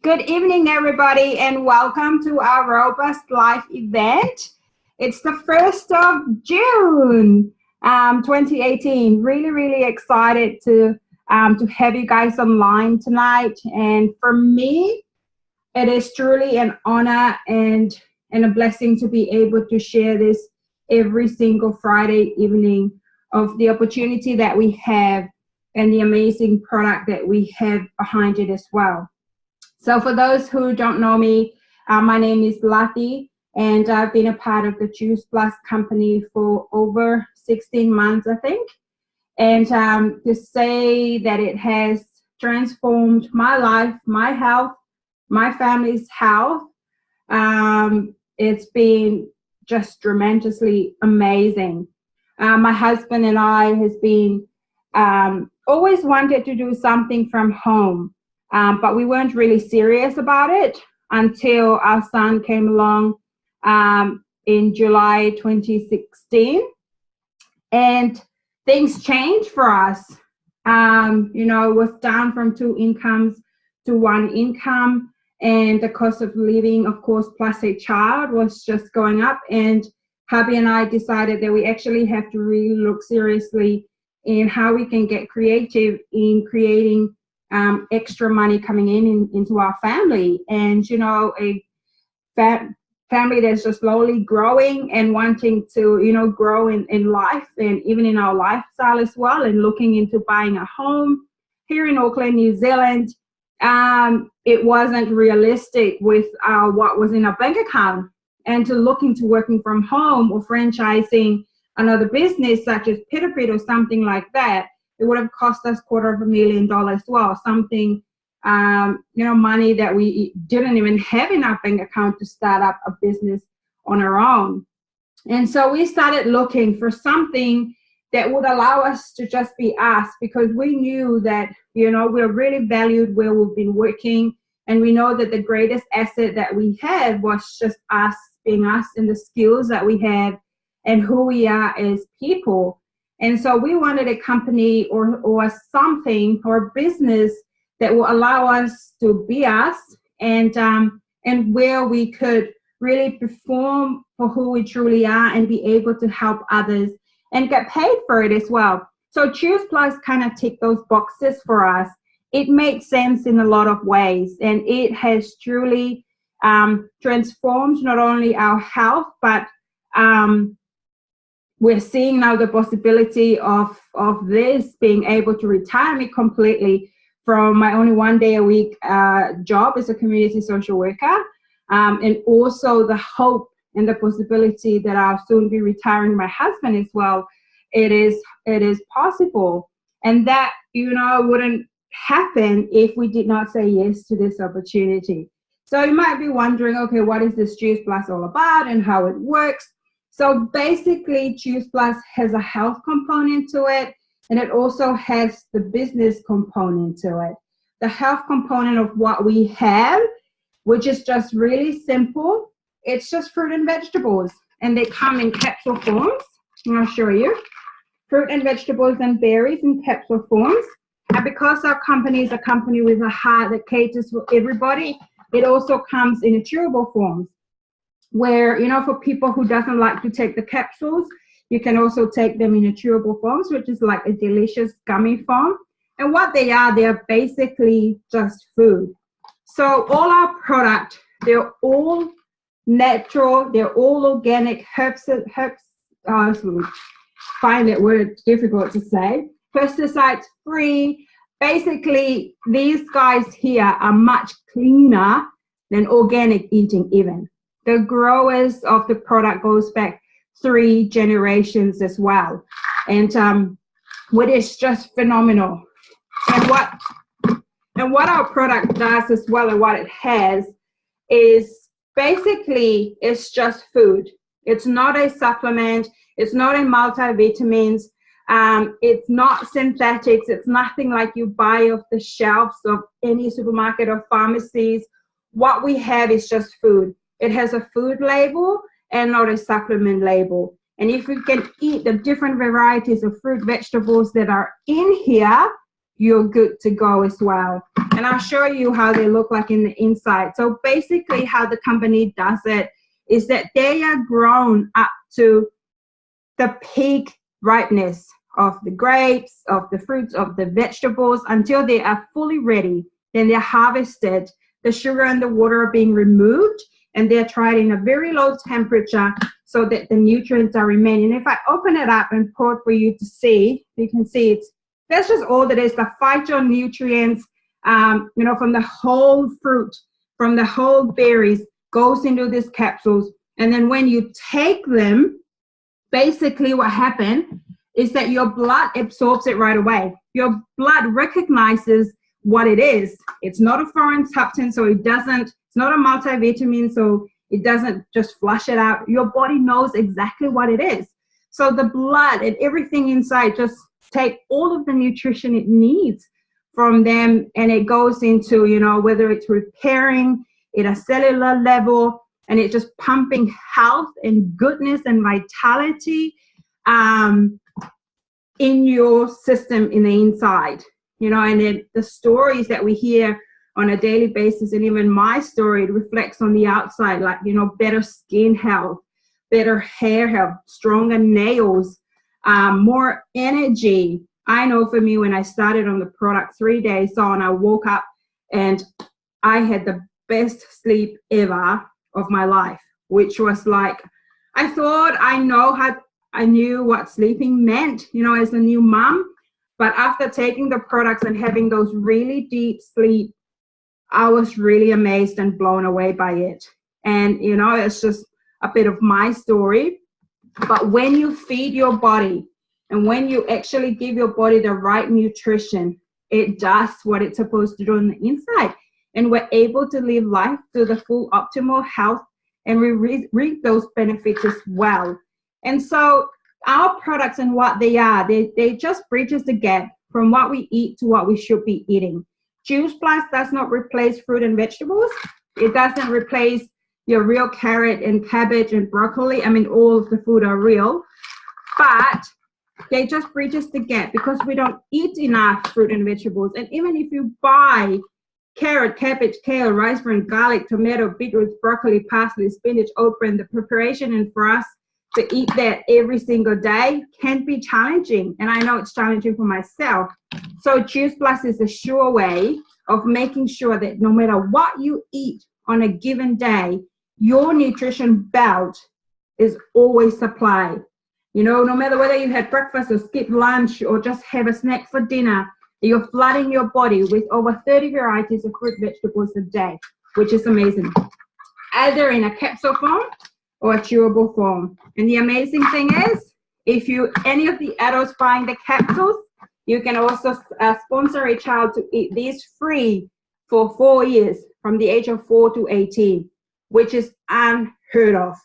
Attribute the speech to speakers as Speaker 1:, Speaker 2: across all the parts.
Speaker 1: Good evening, everybody, and welcome to our Robust Life event. It's the 1st of June, 2018. Really excited to have you guys online tonight. And for me, it is truly an honor and a blessing to be able to share this every single Friday evening of the opportunity that we have and the amazing product that we have behind it as well. So for those who don't know me, my name is Lati, and I've been a part of the Choose Plus company for over 16 months, I think. And to say that it has transformed my life, my health, my family's health, it's been just tremendously amazing. My husband and I has been always wanted to do something from home. But we weren't really serious about it until our son came along in July 2016. And things changed for us. It was down from 2 incomes to 1 income. And the cost of living, of course, plus a child was just going up. And hubby and I decided that we actually have to really look seriously in how we can get creative in creating extra money coming into our family. And a family that's just slowly growing and wanting to grow in life and even in our lifestyle as well, and looking into buying a home here in Auckland, New Zealand. It wasn't realistic with what was in our bank account, and to look into working from home or franchising another business such as Pita or something like that. It would have cost us $250,000 as well, something, money that we didn't even have in our bank account to start up a business on our own. And so we started looking for something that would allow us to just be us, because we knew that, we're really valued where we've been working. And we know that the greatest asset that we had was just us being us and the skills that we have and who we are as people. And so we wanted a company or something or a business that will allow us to be us, and where we could really perform for who we truly are and be able to help others and get paid for it as well. So Choose Plus kind of ticked those boxes for us. It made sense in a lot of ways, and it has truly transformed not only our health, but we're seeing now the possibility of this being able to retire me completely from my only 1 day a week job as a community social worker, and also the hope and the possibility that I'll soon be retiring my husband as well. It is possible, and that wouldn't happen if we did not say yes to this opportunity. So you might be wondering, okay, what is this Choose Plus all about and how it works? So basically, Choose Plus has a health component to it, and it also has the business component to it. The health component of what we have, which is just really simple. It's just fruit and vegetables, and they come in capsule forms. I'll show you. Fruit and vegetables and berries in capsule forms. And because our company is a company with a heart that caters for everybody, it also comes in chewable forms, where, for people who doesn't like to take the capsules, you can also take them in chewable forms, which is like a delicious gummy form. And what they are basically just food. So all our product, they're all natural, they're all organic, find that word difficult to say, pesticides free. Basically, these guys here are much cleaner than organic eating even. The growers of the product goes back 3 generations as well. And what is just phenomenal. And what our product does as well, and what it has, is basically it's just food. It's not a supplement. It's not a multivitamins. It's not synthetics. It's nothing like you buy off the shelves of any supermarket or pharmacies. What we have is just food. It has a food label and not a supplement label. And if you can eat the different varieties of fruit, vegetables that are in here, you're good to go as well. And I'll show you how they look like in the inside. So basically how the company does it is that they are grown up to the peak ripeness of the grapes, of the fruits, of the vegetables until they are fully ready. Then they're harvested. The sugar and the water are being removed, and they're tried in a very low temperature so that the nutrients are remaining. If I open it up and pour it for you to see, you can see that's just all that is, the phytonutrients, from the whole fruit, from the whole berries, goes into these capsules. And then when you take them, basically what happened is that your blood absorbs it right away. Your blood recognizes what it is. It's not a foreign substance, so it's not a multivitamin, so it doesn't just flush it out. Your body knows exactly what it is. So the blood and everything inside just take all of the nutrition it needs from them, and it goes into, whether it's repairing at a cellular level, and it's just pumping health and goodness and vitality in your system in the inside, and then the stories that we hear on a daily basis, and even my story, it reflects on the outside, like, better skin health, better hair health, stronger nails, more energy. I know for me, when I started on the product 3 days on, I woke up and I had the best sleep ever of my life, which was like, I thought I knew what sleeping meant, as a new mom. But after taking the products and having those really deep sleep, I was really amazed and blown away by it. And, it's just a bit of my story. But when you feed your body and when you actually give your body the right nutrition, it does what it's supposed to do on the inside. And we're able to live life to the full optimal health, and we reap those benefits as well. And so our products and what they are, they just bridges the gap from what we eat to what we should be eating. Juice Plus does not replace fruit and vegetables. It doesn't replace your real carrot and cabbage and broccoli. I mean, all of the food are real, but they just bridges the gap because we don't eat enough fruit and vegetables. And even if you buy carrot, cabbage, kale, rice bran, garlic, tomato, beetroot, broccoli, parsley, spinach, okra, and the preparation, and for us to eat that every single day can be challenging. And I know it's challenging for myself. So Juice Plus is a sure way of making sure that no matter what you eat on a given day, your nutrition belt is always supplied. No matter whether you had breakfast or skip lunch or just have a snack for dinner, you're flooding your body with over 30 varieties of fruit vegetables a day, which is amazing. Either in a capsule form or a chewable form. And the amazing thing is, if any of the adults buying the capsules, you can also sponsor a child to eat these free for 4 years, from the age of 4 to 18, which is unheard of.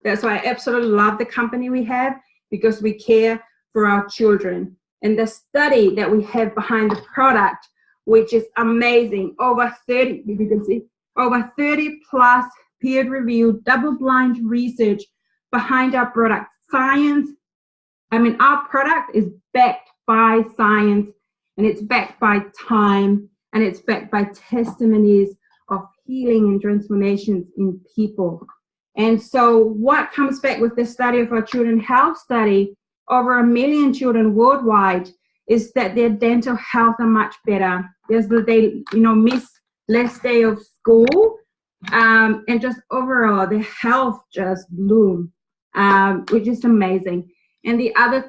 Speaker 1: That's why I absolutely love the company we have, because we care for our children. And the study that we have behind the product, which is amazing, over 30, if you can see, over 30 plus peer-reviewed, double-blind research behind our product. Science, our product is backed by science, and it's backed by time, and it's backed by testimonies of healing and transformations in people. And so what comes back with the study of our children's health study, over 1 million children worldwide, is that their dental health are much better. They miss less day of school, and just overall their health just bloom, which is amazing. And the other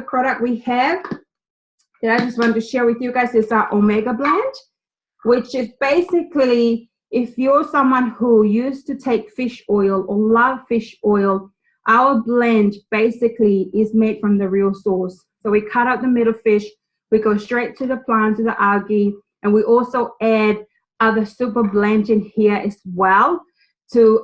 Speaker 1: product we have that I just wanted to share with you guys is our Omega Blend, which is basically, if you're someone who used to take fish oil or love fish oil, our blend basically is made from the real source. So we cut out the middle fish, we go straight to the plant, to the algae, and we also add other super blends in here as well to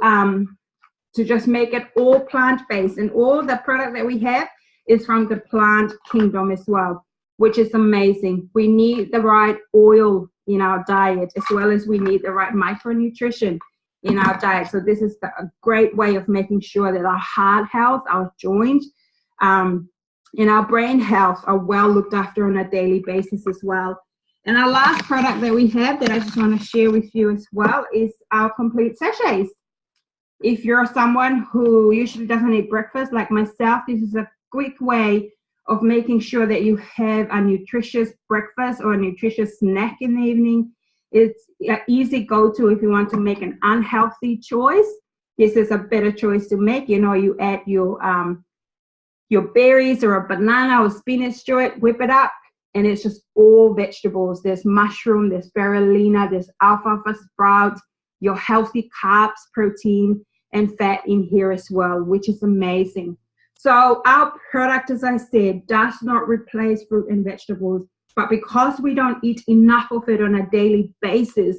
Speaker 1: just make it all plant-based. And all the product that we have is from the plant kingdom as well, which is amazing. We need the right oil in our diet, as well as we need the right micronutrition in our diet. So this is a great way of making sure that our heart health, our joint, and our brain health are well looked after on a daily basis as well. And our last product that we have that I just want to share with you as well is our complete sachets. If you're someone who usually doesn't eat breakfast like myself, this is a quick way of making sure that you have a nutritious breakfast or a nutritious snack in the evening. It's an easy go-to if you want to make an unhealthy choice. This is a better choice to make. You know, you add your berries or a banana or spinach to it, whip it up, and it's just all vegetables. There's mushroom, there's spirulina, there's alfalfa sprouts, your healthy carbs, protein, and fat in here as well, which is amazing. So our product, as I said, does not replace fruit and vegetables, but because we don't eat enough of it on a daily basis,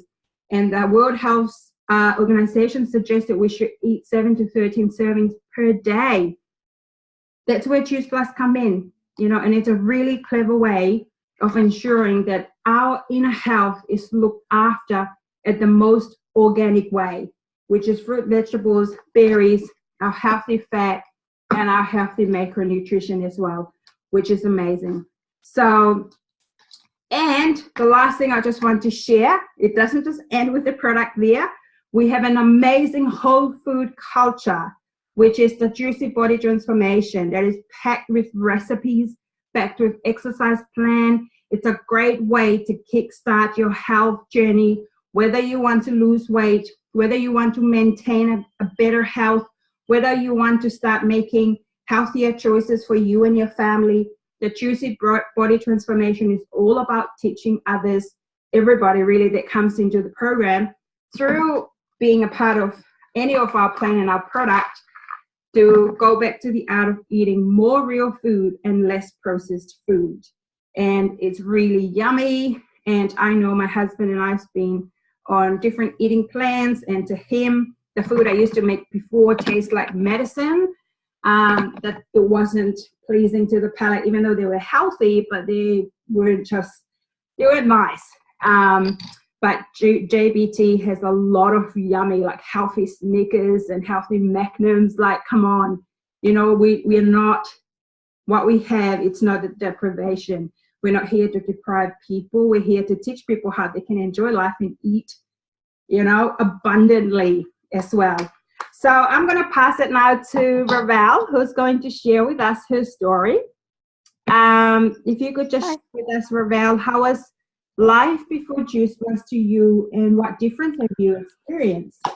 Speaker 1: and the World Health Organization suggests that we should eat 7 to 13 servings per day, that's where Juice Plus come in, you know, and it's a really clever way of ensuring that our inner health is looked after at the most organic way, which is fruit, vegetables, berries, our healthy fat, and our healthy macronutrition as well, which is amazing. So, and the last thing I just want to share, it doesn't just end with the product there. We have an amazing whole food culture, which is the Juicy Body Transformation that is packed with recipes, packed with exercise plan. It's a great way to kickstart your health journey, whether you want to lose weight, whether you want to maintain a better health, whether you want to start making healthier choices for you and your family. The Juicy Body Transformation is all about teaching others, everybody really that comes into the program, through being a part of any of our plan and our product, to go back to the art of eating more real food and less processed food. And it's really yummy. And I know my husband and I have been on different eating plans, and to him, the food I used to make before tastes like medicine. That it wasn't pleasing to the palate, even though they were healthy, but they weren't nice. But JBT has a lot of yummy, like healthy Snickers and healthy Magnums. Like, come on, you know, we're not, what we have, it's not a deprivation. We're not here to deprive people. We're here to teach people how they can enjoy life and eat, you know, abundantly as well. So I'm going to pass it now to Ravel, who's going to share with us her story. If you could just share with us, Ravel, how was life before Juice Plus to you, and what difference have you experienced?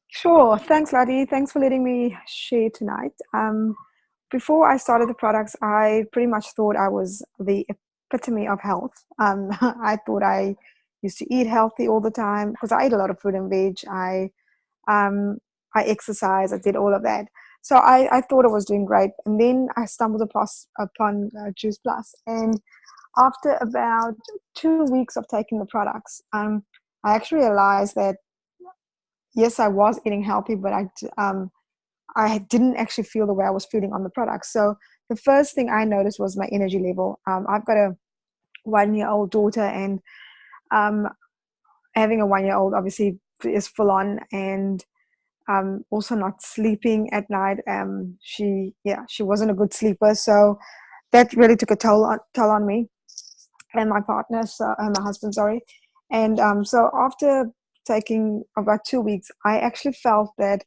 Speaker 2: Sure. Thanks, Laddie. Thanks for letting me share tonight. Before I started the products, I pretty much thought I was the epitome of health. I thought I used to eat healthy all the time because I ate a lot of fruit and veg. I exercised. I did all of that. So I thought I was doing great. And then I stumbled upon Juice Plus. And after about 2 weeks of taking the products, I actually realized that, yes, I was eating healthy, but I didn't actually feel the way I was feeling on the products. So the first thing I noticed was my energy level. I've got a 1-year-old daughter, and having a 1-year-old obviously is full on, and also not sleeping at night. She wasn't a good sleeper, so that really took a toll on me and my partner, my husband, sorry. And so after taking about 2 weeks, I actually felt that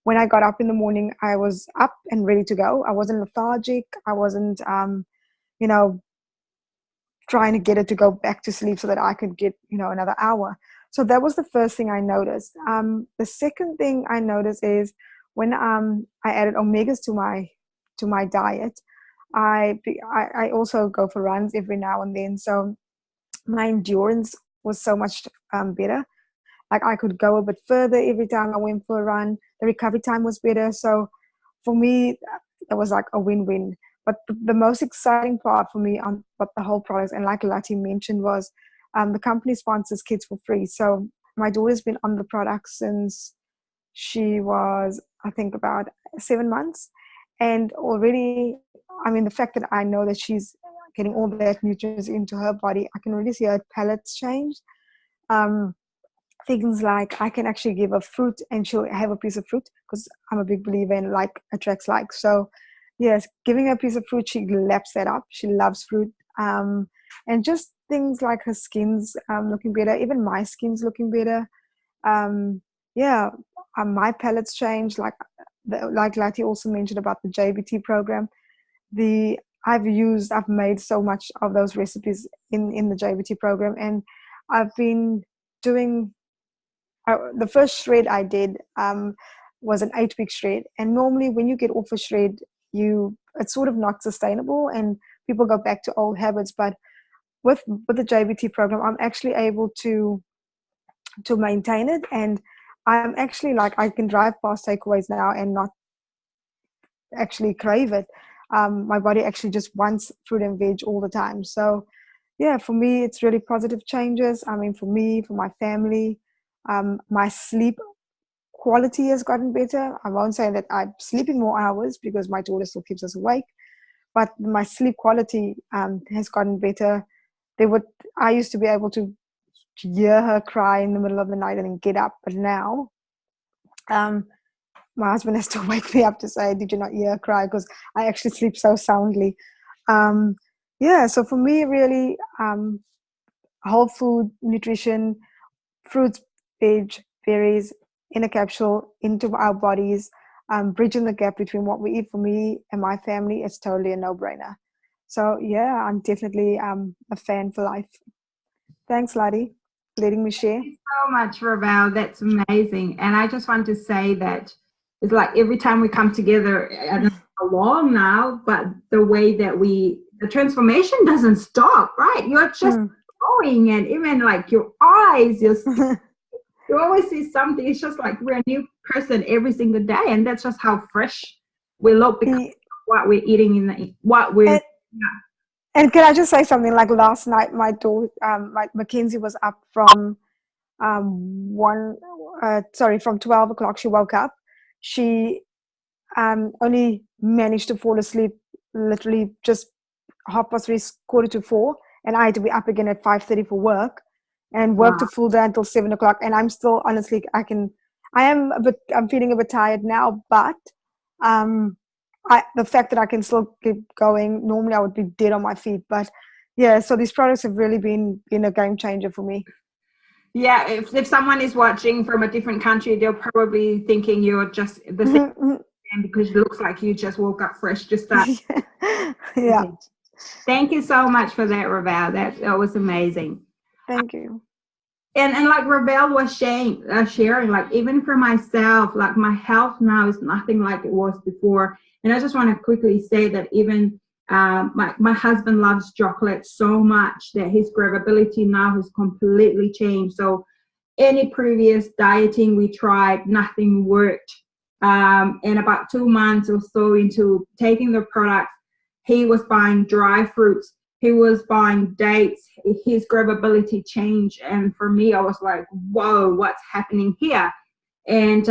Speaker 2: when I got up in the morning, I was up and ready to go. I wasn't lethargic. I wasn't, trying to get it to go back to sleep so that I could get, another hour. So that was the first thing I noticed. The second thing I noticed is when I added omegas to my diet, I also go for runs every now and then. So my endurance was so much better. Like, I could go a bit further every time I went for a run. The recovery time was better. So for me, it was like a win-win. But the most exciting part for me on what the whole product, and like Lati mentioned, was the company sponsors kids for free. So my daughter's been on the product since she was, I think, about 7 months. And already, I mean, the fact that I know that she's getting all that nutrients into her body, I can really see her palates change. Things like I can actually give her fruit and she'll have a piece of fruit, because I'm a big believer in like attracts like. So yes, giving her a piece of fruit, she laps that up. She loves fruit. And just things like her skin's looking better, even my skin's looking better. Um, yeah, my palate's changed. Like Lati also mentioned about the JBT program. I've made so much of those recipes in the JBT program, and I've been doing the first shred I did was an 8-week shred. And normally when you get off a shred, it's sort of not sustainable and people go back to old habits. But with the JBT program, I'm actually able to maintain it. And I'm actually like, I can drive past takeaways now and not actually crave it. My body actually just wants fruit and veg all the time. So yeah, for me, it's really positive changes. I mean, for me, for my family, my sleep quality has gotten better. I won't say that I'm sleeping more hours because my daughter still keeps us awake, but my sleep quality has gotten better. I used to be able to hear her cry in the middle of the night and then get up, but now um, my husband has to wake me up to say, "Did you not hear her cry?" Because I actually sleep so soundly. Um, yeah, so for me, really, whole food nutrition, fruits, veg, berries in a capsule into our bodies, bridging the gap between what we eat. For me and my family, it's totally a no-brainer. So yeah, I'm definitely a fan for life. Thanks, Lottie, for letting me share.
Speaker 1: Thank you so much, Ravel. That's amazing. And I just want to say that it's like every time we come together, I don't know how long now, but the way that the transformation doesn't stop, right? You're just growing, and even like your eyes, you always see something. It's just like we're a new person every single day, and that's just how fresh we look because of what we're eating
Speaker 2: And can I just say something? Like last night, my daughter, Mackenzie was up from from 12 o'clock. She woke up. She only managed to fall asleep literally just 3:30, 4:45, and I had to be up again at 5:30 for work, and worked a full day until 7 o'clock. And I'm still, honestly, I'm feeling a bit tired now, but the fact that I can still keep going, normally I would be dead on my feet. But yeah, so these products have really been a game changer for me.
Speaker 1: Yeah, if someone is watching from a different country, they're probably thinking you're just the same because it looks like you just woke up fresh, just that.
Speaker 2: Yeah.
Speaker 1: Thank you so much for that, Ravel. That was amazing.
Speaker 2: Thank you.
Speaker 1: And like Ravel was sharing, like even for myself, like my health now is nothing like it was before. And I just want to quickly say that even my husband loves chocolate so much that his cravability now has completely changed. So any previous dieting we tried, nothing worked. And about 2 months or so into taking the product, he was buying dry fruits. He was buying dates. His cravability changed. And for me, I was like, whoa, what's happening here? And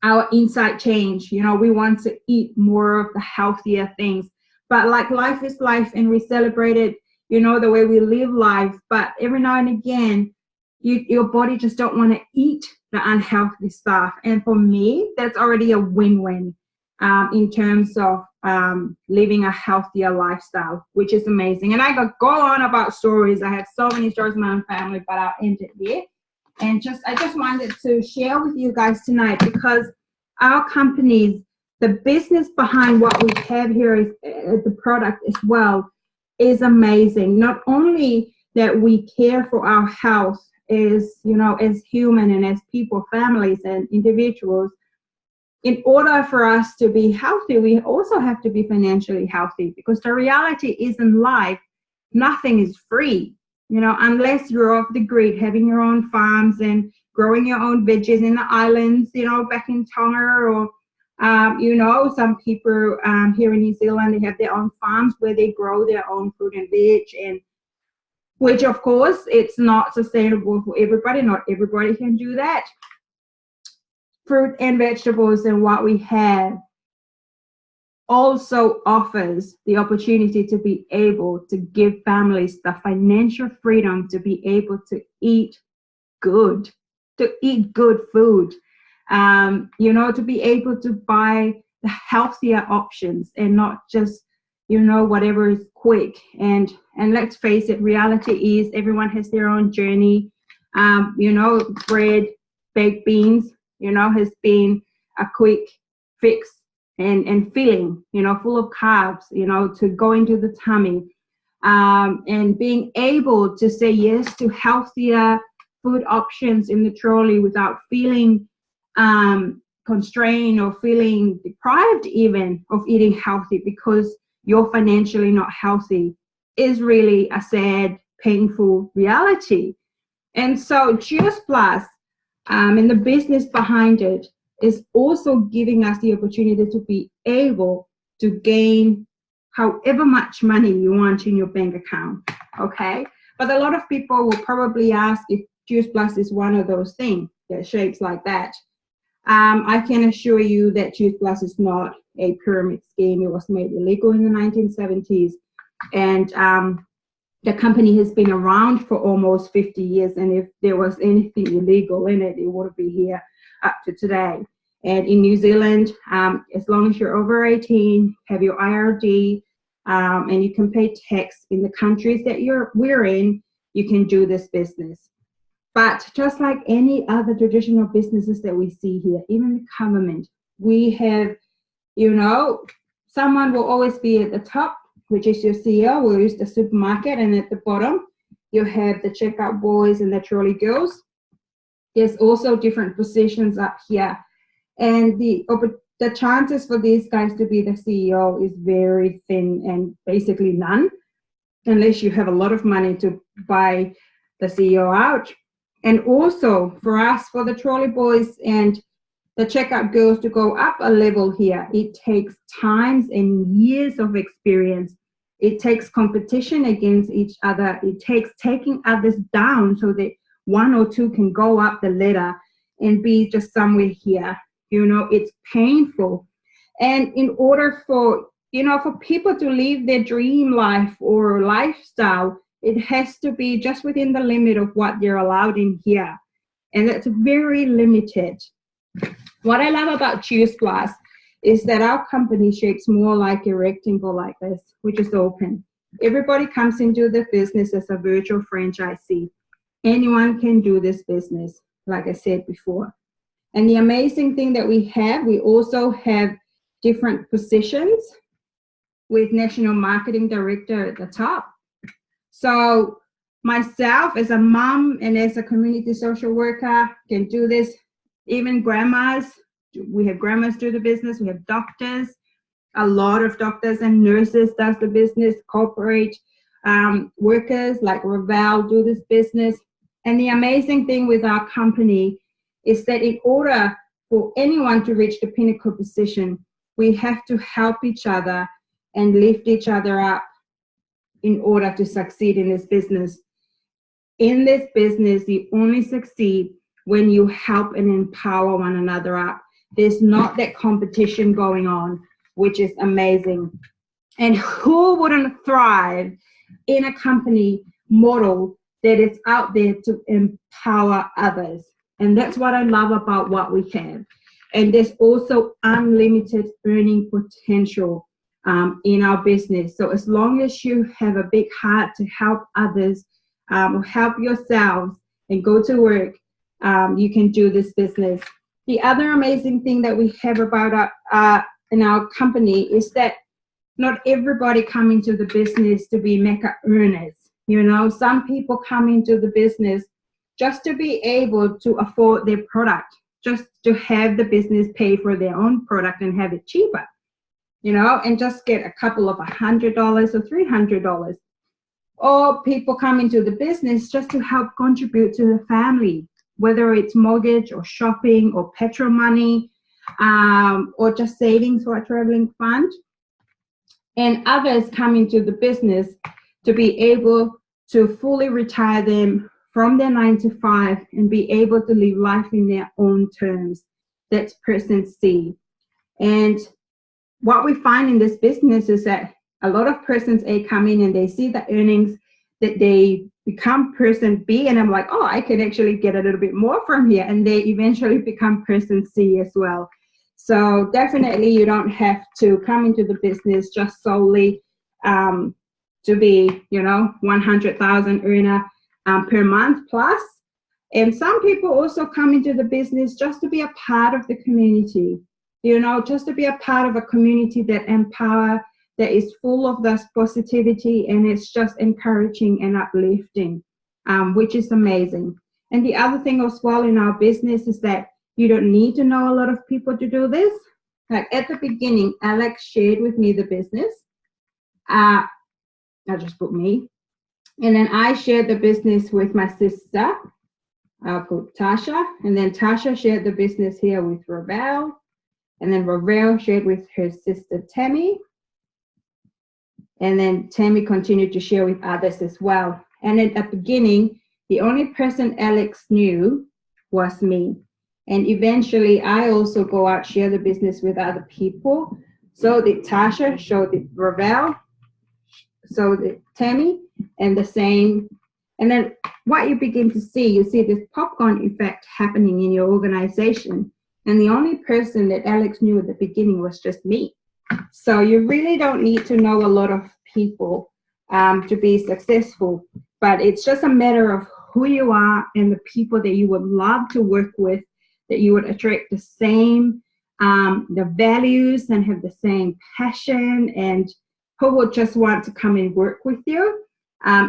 Speaker 1: our insight changed. You know, we want to eat more of the healthier things. But like life is life, and we celebrate it, you know, the way we live life. But every now and again, your body just don't want to eat the unhealthy stuff. And for me, that's already a win-win in terms of living a healthier lifestyle, which is amazing. And I could go on about stories. I have so many stories in my own family, but I'll end it there. And I just wanted to share with you guys tonight, because our companies, the business behind what we have here is the product as well, is amazing. Not only that we care for our health as, you know, as human and as people, families and individuals, in order for us to be healthy, we also have to be financially healthy, because the reality is in life, nothing is free. You know, unless you're off the grid, having your own farms and growing your own veggies in the islands, you know, back in Tonga, or, you know, some people here in New Zealand, they have their own farms where they grow their own fruit and veg, and which, of course, it's not sustainable for everybody. Not everybody can do that. Fruit and vegetables and what we have also offers the opportunity to be able to give families the financial freedom to be able to eat good food, you know, to be able to buy the healthier options and not just, you know, whatever is quick. And let's face it, reality is everyone has their own journey. You know, bread, baked beans, you know, has been a quick fix and filling, you know, full of carbs, you know, to go into the tummy. And being able to say yes to healthier food options in the trolley without feeling constrained or feeling deprived even of eating healthy because you're financially not healthy is really a sad, painful reality. And so Juice Plus and the business behind it is also giving us the opportunity to be able to gain however much money you want in your bank account, okay? But a lot of people will probably ask if Juice Plus is one of those things that shapes like that. I can assure you that Juice Plus is not a pyramid scheme. It was made illegal in the 1970s, and the company has been around for almost 50 years, and if there was anything illegal in it, it wouldn't be here up to today. And in New Zealand, as long as you're over 18, have your IRD, and you can pay tax in the countries that we're in, you can do this business. But just like any other traditional businesses that we see here, even the government, we have, you know, someone will always be at the top, which is your CEO, will use the supermarket, and at the bottom, you have the checkout boys and the trolley girls. There's also different positions up here. And the chances for these guys to be the CEO is very thin and basically none, unless you have a lot of money to buy the CEO out. And also for us, for the trolley boys and the checkout girls to go up a level here, it takes times and years of experience. It takes competition against each other. It takes taking others down so that one or two can go up the ladder and be just somewhere here. You know, it's painful. And in order for, you know, for people to live their dream life or lifestyle, it has to be just within the limit of what they're allowed in here. And that's very limited. What I love about Juice Plus is that our company shapes more like a rectangle like this, which is open. Everybody comes into the business as a virtual franchisee. Anyone can do this business, like I said before. And the amazing thing that we also have different positions with National Marketing Director at the top. So myself as a mom and as a community social worker can do this. Even grandmas, we have grandmas do the business. We have doctors, a lot of doctors and nurses does the business. Corporate workers like Ravel do this business. And the amazing thing with our company is that in order for anyone to reach the pinnacle position, we have to help each other and lift each other up in order to succeed in this business. In this business, you only succeed when you help and empower one another up. There's not that competition going on, which is amazing. And who wouldn't thrive in a company model that is out there to empower others? And that's what I love about what we have. And there's also unlimited earning potential in our business. So as long as you have a big heart to help others, help yourselves and go to work, you can do this business. The other amazing thing that we have about in our company is that not everybody come into the business to be mega earners. You know, some people come into the business just to be able to afford their product, just to have the business pay for their own product and have it cheaper, you know, and just get a couple of $100 or $300. Or people come into the business just to help contribute to the family, whether it's mortgage or shopping or petrol money, or just savings for a traveling fund. And others come into the business to be able to fully retire them from their 9-to-5 and be able to live life in their own terms. That's person C. And what we find in this business is that a lot of persons A come in and they see the earnings that they become person B, and I'm like, oh, I can actually get a little bit more from here, and they eventually become person C as well. So definitely you don't have to come into the business just solely to be, 100,000 earner per month plus. And some people also come into the business just to be a part of the community, just to be a part of a community that empower, that is full of this positivity, and it's just encouraging and uplifting, which is amazing. And the other thing as well in our business is that you don't need to know a lot of people to do this. Like at the beginning, Alex shared with me the business. I just put me. And then I shared the business with my sister. I'll put Tasha. And then Tasha shared the business here with Ravel. And then Ravel shared with her sister Tammy. And then Tammy continued to share with others as well. And at the beginning, the only person Alex knew was me. And eventually, I also go out, share the business with other people. So did Tasha, so did Ravel, so did Tammy, and the same. And then what you begin to see, you see this popcorn effect happening in your organization. And the only person that Alex knew at the beginning was just me. So you really don't need to know a lot of people to be successful, but it's just a matter of who you are and the people that you would love to work with, that you would attract the same, the values and have the same passion, and who would just want to come and work with you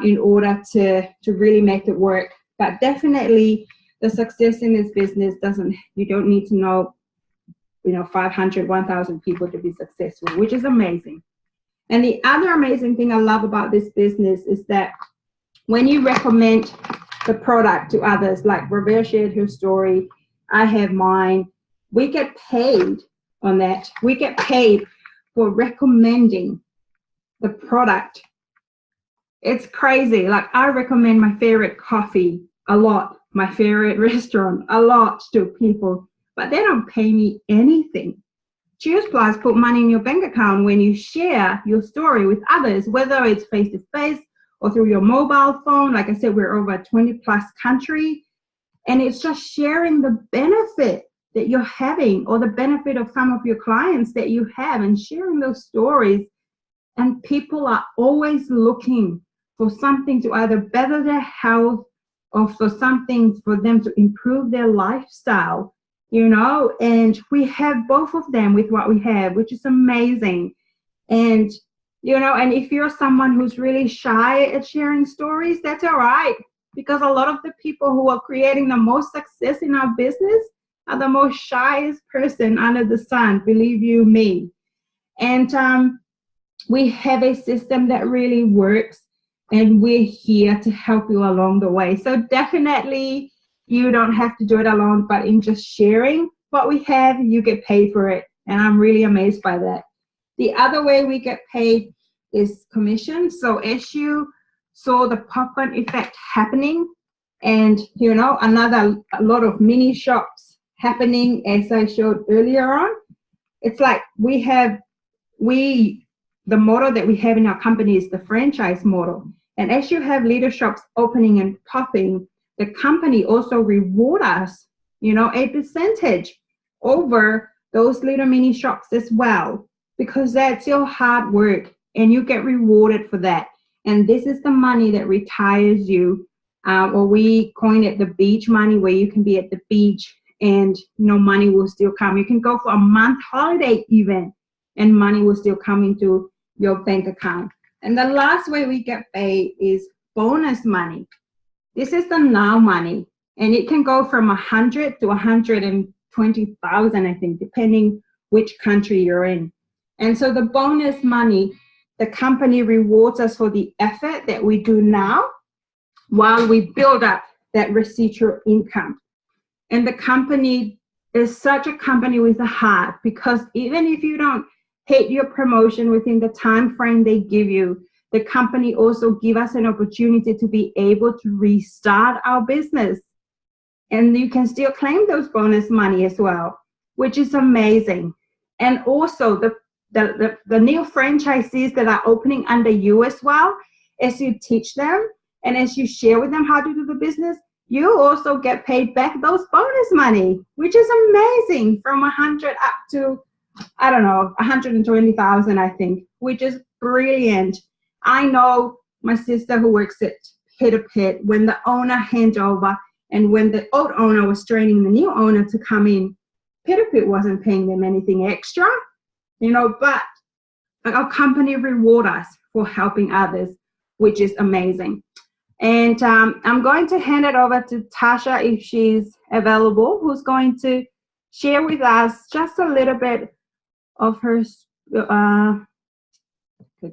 Speaker 1: in order to really make it work. But definitely the success in this business you don't need to know 500, 1,000 people to be successful, which is amazing. And the other amazing thing I love about this business is that when you recommend the product to others, like Roberta shared her story, I have mine, we get paid on that. We get paid for recommending the product. It's crazy. Like I recommend my favorite coffee a lot, my favorite restaurant a lot to people, but they don't pay me anything. Cheers Plus put money in your bank account when you share your story with others, whether it's face-to-face or through your mobile phone. Like I said, we're over 20 plus country, and it's just sharing the benefit that you're having or the benefit of some of your clients that you have and sharing those stories. And people are always looking for something to either better their health or for something for them to improve their lifestyle. And we have both of them with what we have, which is amazing. And, and if you're someone who's really shy at sharing stories, that's all right. Because a lot of the people who are creating the most success in our business are the most shyest person under the sun, believe you me. And we have a system that really works, and we're here to help you along the way. So definitely, you don't have to do it alone, but in just sharing what we have, you get paid for it. And I'm really amazed by that. The other way we get paid is commission. So as you saw the popcorn effect happening, and a lot of mini shops happening, as I showed earlier on, it's like the model that we have in our company is the franchise model. And as you have little shops opening and popping, the company also reward us, a percentage over those little mini shops as well, because that's your hard work and you get rewarded for that. And this is the money that retires you, or we coin it the beach money, where you can be at the beach and money will still come. You can go for a month holiday even, and money will still come into your bank account. And the last way we get paid is bonus money. This is the now money, and it can go from 100 to 120,000, I think, depending which country you're in. And so the bonus money, the company rewards us for the effort that we do now while we build up that residual income. And the company is such a company with a heart, because even if you don't hit your promotion within the time frame they give you, the company also give us an opportunity to be able to restart our business. And you can still claim those bonus money as well, which is amazing. And also the new franchisees that are opening under you as well, as you teach them and as you share with them how to do the business, you also get paid back those bonus money, which is amazing, from 100 up to, I don't know, 120,000, I think, which is brilliant. I know my sister who works at Pit, when the owner handed over and when the old owner was training the new owner to come in, Pit wasn't paying them anything extra, but our company reward us for helping others, which is amazing. And I'm going to hand it over to Tasha, if she's available, who's going to share with us just a little bit of her,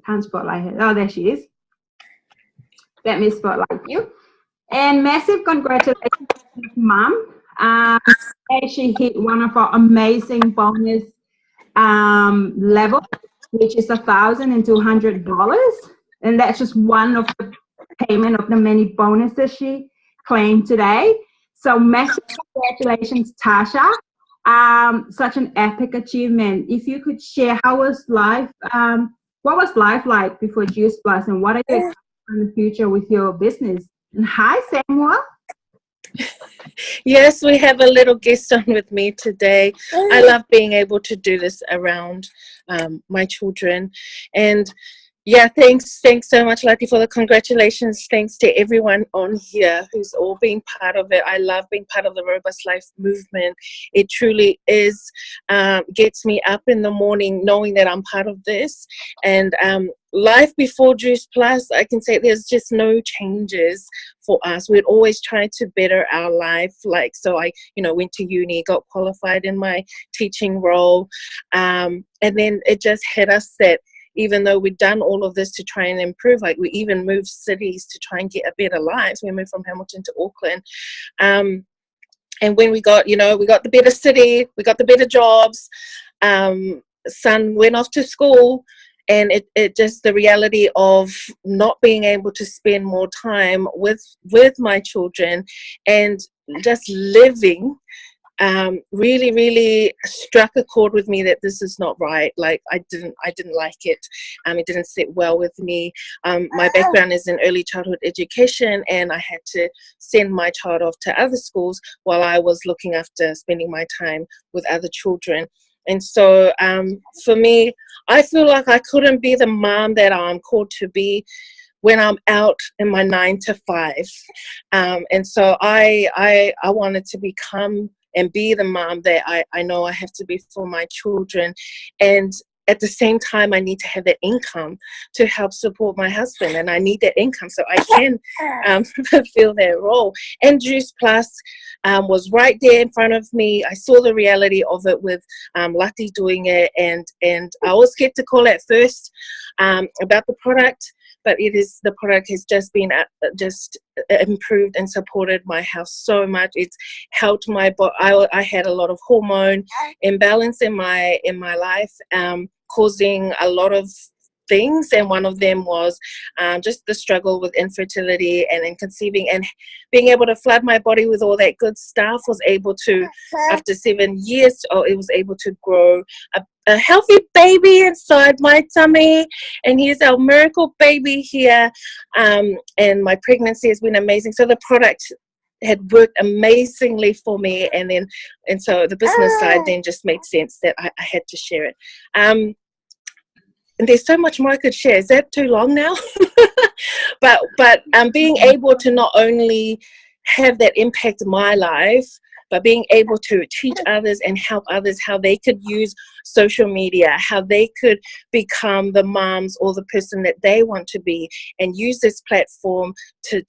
Speaker 1: can't spotlight her. Oh, there she is. Let me spotlight you. And massive congratulations, Mom. She hit one of our amazing bonus level, which is $1,200. And that's just one of the payment of the many bonuses she claimed today. So massive congratulations, Tasha. Such an epic achievement. If you could share, how was life, what was life like before Juice Plus, and what are you expecting in the future with your business? And hi, Samuel.
Speaker 3: Yes, we have a little guest on with me today. I love being able to do this around my children. And yeah, thanks so much, Lati, for the congratulations. Thanks to everyone on here who's all been part of it. I love being part of the Robust Life movement. It truly is, gets me up in the morning knowing that I'm part of this. And life before Juice Plus, I can say there's just no changes for us. We'd always try to better our life. So I, went to uni, got qualified in my teaching role. And then it just hit us that even though we'd done all of this to try and improve, we even moved cities to try and get a better life. We moved from Hamilton to Auckland. And when we got, we got the better city, we got the better jobs, son went off to school, and it just, the reality of not being able to spend more time with my children and just living, really, really struck a chord with me that this is not right. I didn't like it. It didn't sit well with me. My background is in early childhood education, and I had to send my child off to other schools while I was looking after spending my time with other children. And so for me, I feel like I couldn't be the mom that I'm called to be when I'm out in my 9 to 5. And so I wanted to become and be the mom that I know I have to be for my children. And at the same time, I need to have that income to help support my husband, and I need that income so I can fulfill that role. And Juice Plus was right there in front of me. I saw the reality of it with Lati doing it, and I was skeptical at first about the product, but the product has just been improved and supported my health so much. It's helped my body. I had a lot of hormone imbalance in my life, causing a lot of things, and one of them was just the struggle with infertility and in conceiving, and being able to flood my body with all that good stuff. Was able to, after 7 years, it was able to grow a healthy baby inside my tummy, and here's our miracle baby here. And my pregnancy has been amazing. So the product had worked amazingly for me, and so the business side then just made sense that I had to share it. And there's so much more I could share. Is that too long now? but being able to not only have that impact my life, but being able to teach others and help others how they could use social media, how they could become the moms or the person that they want to be, and use this platform to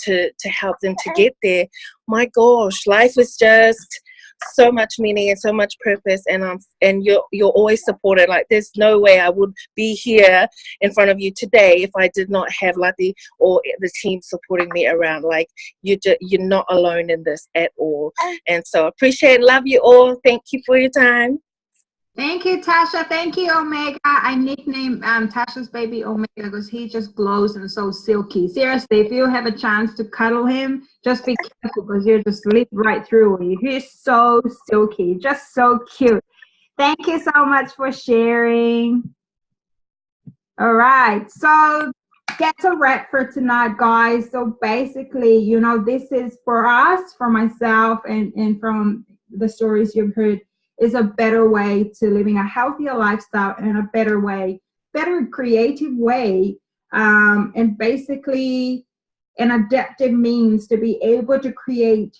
Speaker 3: help them to get there. My gosh, life is just so much meaning and so much purpose, and you're always supported. There's no way I would be here in front of you today if I did not have Lati or the team supporting me around. You're not alone in this at all. And so appreciate, love you all. Thank you for your time.
Speaker 1: Thank you, Tasha. Thank you, Omega. I nicknamed Tasha's baby Omega because he just glows and so silky. Seriously, if you have a chance to cuddle him, just be careful because you'll just slip right through you. He's so silky, just so cute. Thank you so much for sharing. All right. So that's a wrap for tonight, guys. So basically, you know, this is for us, for myself, and from the stories you've heard, is a better way to living a healthier lifestyle and a better way, better creative way, and basically an adaptive means to be able to create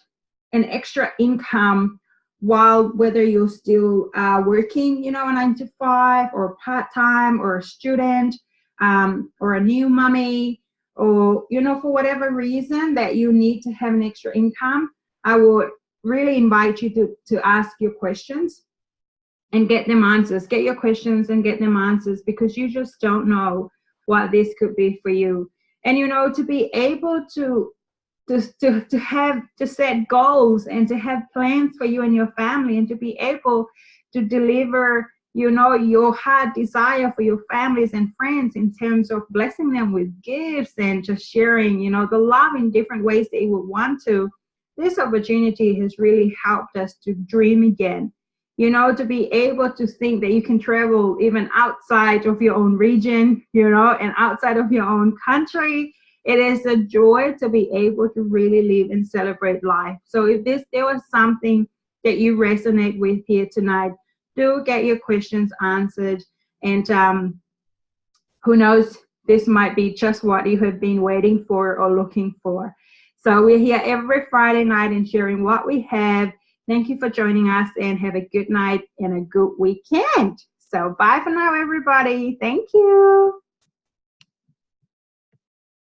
Speaker 1: an extra income while whether you're still working, you know, a 9 to 5 or part-time or a student, or a new mommy, or, you know, for whatever reason that you need to have an extra income. I would really invite you to ask your questions and get them answers. Get your questions and get them answers, because you just don't know what this could be for you. And, you know, to be able to have to set goals and to have plans for you and your family, and to be able to deliver, you know, your heart desire for your families and friends in terms of blessing them with gifts and just sharing, you know, the love in different ways they would want to. This opportunity has really helped us to dream again, you know, to be able to think that you can travel even outside of your own region, you know, and outside of your own country. It is a joy to be able to really live and celebrate life. So if there was something that you resonate with here tonight, do get your questions answered. And who knows, this might be just what you have been waiting for or looking for. So we're here every Friday night and sharing what we have. Thank you for joining us, and have a good night and a good weekend. So bye for now, everybody. Thank you.